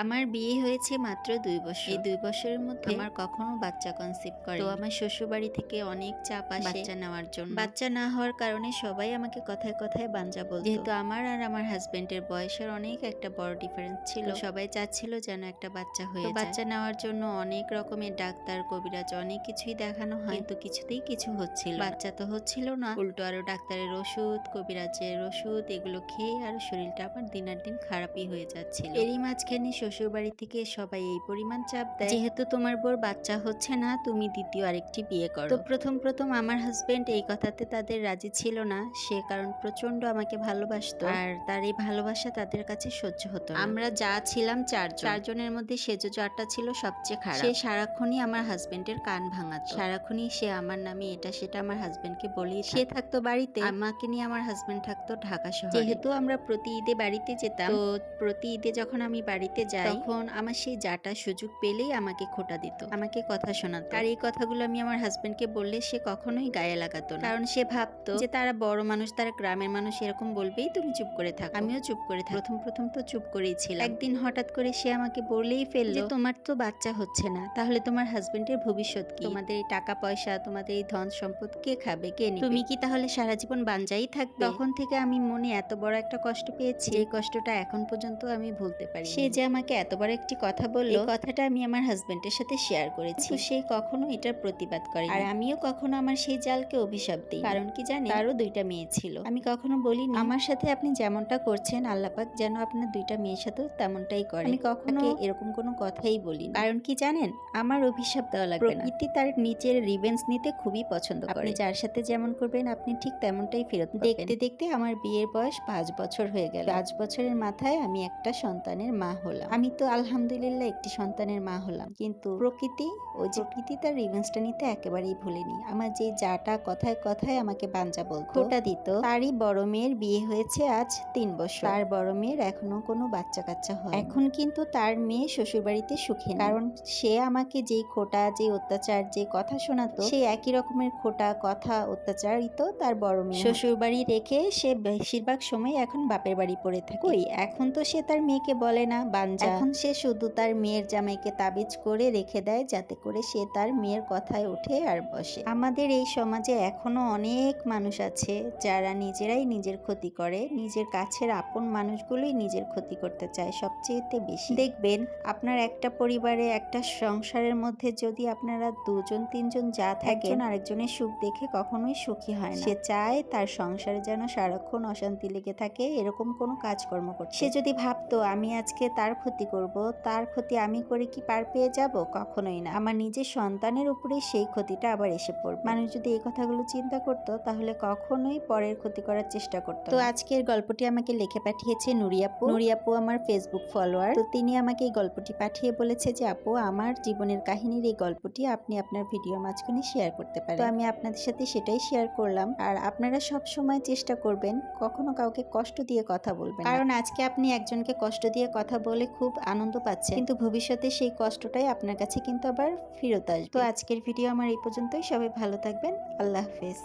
আমার বিয়ে হয়েছে মাত্র ২ বছর। এই ২ বছরের মধ্যে আমার কখনো বাচ্চা কনসিভ করে। তো আমার শ্বশুরবাড়ি থেকে অনেক চাপ আসে বাচ্চা নেওয়ার জন্য। বাচ্চা না হওয়ার কারণে সবাই আমাকে কথায় কথায় বাঞ্জা বলতো। যেহেতু আমার আর আমার হাজবেন্ডের বয়সের অনেক একটা বড় ডিফারেন্স ছিল, সবাই চাচ্ছিল যেন একটা বাচ্চা হয়ে যায়। বাচ্চা নেওয়ার জন্য অনেক রকমের ডাক্তার, কবিরাজ অনেক কিছুই দেখানো হয়, কিন্তু কিছুতেই কিছু হচ্ছিল না। বাচ্চা তো হচ্ছিল না, উল্টো আরো ডাক্তারের ওষুধ, কবিরাজের ওষুধ এগুলো খেয়ে আরো শরীরটা আমার দিনের দিন খারাপই হয়ে যাচ্ছিল। এরই মাঝখানে শ্বশুর বাড়ি থেকে সবাই এই পরিমাণ চাপ দেয়, যেহেতু তোমার বোর বাচ্চা হচ্ছে না, তুমি দ্বিতীয় আরেকটি বিয়ে করো। তো প্রথম আমার হাজবেন্ড এই কথাতে তাদের রাজি ছিল না, সে কারণ প্রচন্ড আমাকে ভালোবাসতো, আর তার এই ভালোবাসা তাদের কাছে সহ্য হতো না। আমরা যা ছিলাম চারজনের মধ্যে সেজো জারটা ছিল সবচেয়ে খারাপ। সে সারাক্ষণই আমার হাজবেন্ডের কান ভাঙাতো, সারাক্ষণই সে আমার নামে এটা সেটা আমার হাজবেন্ডকে বলেই। সে থাকতো বাড়িতে, আমাকে নিয়ে আমার হাজবেন্ড থাকতো ঢাকা শহরে। যেহেতু আমরা প্রতি ঈদে বাড়িতে যেতাম, তো প্রতি ঈদে যখন আমি বাড়িতে যাই তখন আমার সেই জাটা সুযোগ পেলেই আমাকে খোটা দিত, আমাকে কথা শোনাতো। আর এই কথাগুলো আমি আমার হাজবেন্ডকে বললে সে কখনোই গায়ে লাগাতো না, কারণ সে ভাবতো যে তারা বড় মানুষ, তারা গ্রামের মানুষ, এরকম বলবেই তুমি চুপ করে থাকো। আমিও চুপ করে থাকি, প্রথম তো চুপ করেই ছিলাম। একদিন হঠাৎ করে সে আমাকে বলেই ফেললো যে তোমার তো বাচ্চা হচ্ছে না, তাহলে তোমার হাজবেন্ডের ভবিষ্যৎ কি? তোমাদের এই টাকা পয়সা, তোমাদের এই ধন সম্পদ কে খাবে, কে নিবে? তুমি কি তাহলে সারা জীবন বাঞ্জাই থাকবে? তখন থেকে আমি মনে এত বড় একটা কষ্ট পেয়েছি, এই কষ্টটা এখন পর্যন্ত আমি ভুলতে পারি। সে যে আমাকে এত বড় একটি কথা বলল, এই কথাটা আমি আমার হাজবেন্ডের সাথে শেয়ার করেছি, সে কখনো এটার প্রতিবাদ করে, আর আমিও কখনো আমার সেই জালকে অভিশাপ দিই। কারণ কি জানি, তারও 2টা মেয়ে ছিল। আমি কখনো বলিনি আমার সাথে আপনি যেমনটা করছেন আল্লাহ পাক যেন আপনার 2টা মেয়ের সাথেও তেমনটাই করে। আমি কখনো এরকম কোনো কথাই বলি না। কারণ কি জানেন, আমার অভিশাপ দেওয়া লাগবে না। প্রকৃতি তার নিচের রিভেঞ্জ নিতে খুবই পছন্দ করে। আপনি যার সাথে যেমন করবেন আপনি ঠিক তেমনটাই ফেরত পাবেন। দেখতে দেখতে আমার বিয়ের বয়স 5 বছর হয়ে গেল। 5 বছরের মাথায় আমি একটা সন্তানের মা হলাম। আমি তো আলহামদুলিল্লাহ একটি সন্তানের মা হলাম, কিন্তু প্রকৃতি তার রিভেঞ্জটা নিতে একেবারেই ভুলেনি। আমার যে জাটা কথায় কথায় আমাকে বাঞ্জা বলতো, খোটা দিত, তারই বড় মেয়ের বিয়ে হয়েছে আজ 3 বছর। তার বড় মেয়ের এখনো কোনো বাচ্চা কাচ্চা হয়। এখন কিন্তু তার মেয়ে শ্বশুরবাড়িতে সুখী না, কারণ সে আমাকে যেই খোটা, যে অত্যাচার, যে কথা শোনাতো, সেই একই রকমের খোটা, কথা, অত্যাচারিত তার বড় মেয়ে। শ্বশুর বাড়ি রেখে সে বেশিরভাগ সময় এখন বাপের বাড়ি পড়ে থাকে। কই এখন তো সে তার মেয়েকে বলে না বাঞ্জা, এখন সে শুধু তার মেয়ের জামাইকে তাবিজ করে রেখে দেয়, যাতে করে সে তার মেয়ের কথায় ওঠে আর বসে। আমাদের এই সমাজে এখনো অনেক মানুষ আছে যারা নিজেরাই নিজের ক্ষতি করে, নিজের কাছের আপন মানুষগুলোই নিজের ক্ষতি করতে চায় সবচেয়ে বেশি। দেখবেন আপনার একটা পরিবারে, একটা সংসারের মধ্যে যদি আপনারা 2জন 3জন যা থাকেন, আরেকজনের সুখ দেখে কখনোই সুখী হয় না। সে চায় তার সংসারে যেন সারাক্ষণ অশান্তি লেগে থাকে, এরকম কোনো কাজকর্ম করতে। সে যদি ভাবতো আমি আজকে তার ক্ষতি করব, তার ক্ষতি আমি করে কি পার পেয়ে যাব, কখনোই না। আমার নিজের সন্তানের উপরে সেই ক্ষতিটা আবার এসে পড়বে। মানুষ যদি এই কথাগুলো চিন্তা করতো তাহলে কখনোই পরের ক্ষতি করার চেষ্টা করতো। তো আজকের গল্পটি আমাকে লিখে পাঠিয়েছে নুরিয়াপু। নুরিয়াপু আমার ফেসবুক ফলোয়ার। তো তিনি আমাকে এই গল্পটি পাঠিয়ে বলেছে যে আপু, আমার জীবনের কাহিনীর এই গল্পটি আপনি আপনার ভিডিওর মাঝখানে শেয়ার করতে পারেন। তো আমি আপনাদের সাথে সেটাই শেয়ার করলাম। আর আপনারা সব সময় চেষ্টা করবেন কখনো কাউকে কষ্ট দিয়ে কথা বলবেন, কারণ আজকে আপনি একজনকে কষ্ট দিয়ে কথা বলে খুব আনন্দ পাচ্ছেন, কিন্তু ভবিষ্যতে সেই কষ্টটাই আপনার কাছে কিন্তু আবার ফেরত আসবে। তো আজকের ভিডিও আমার এই পর্যন্তই। সবাই ভালো থাকবেন। আল্লাহ হাফেজ।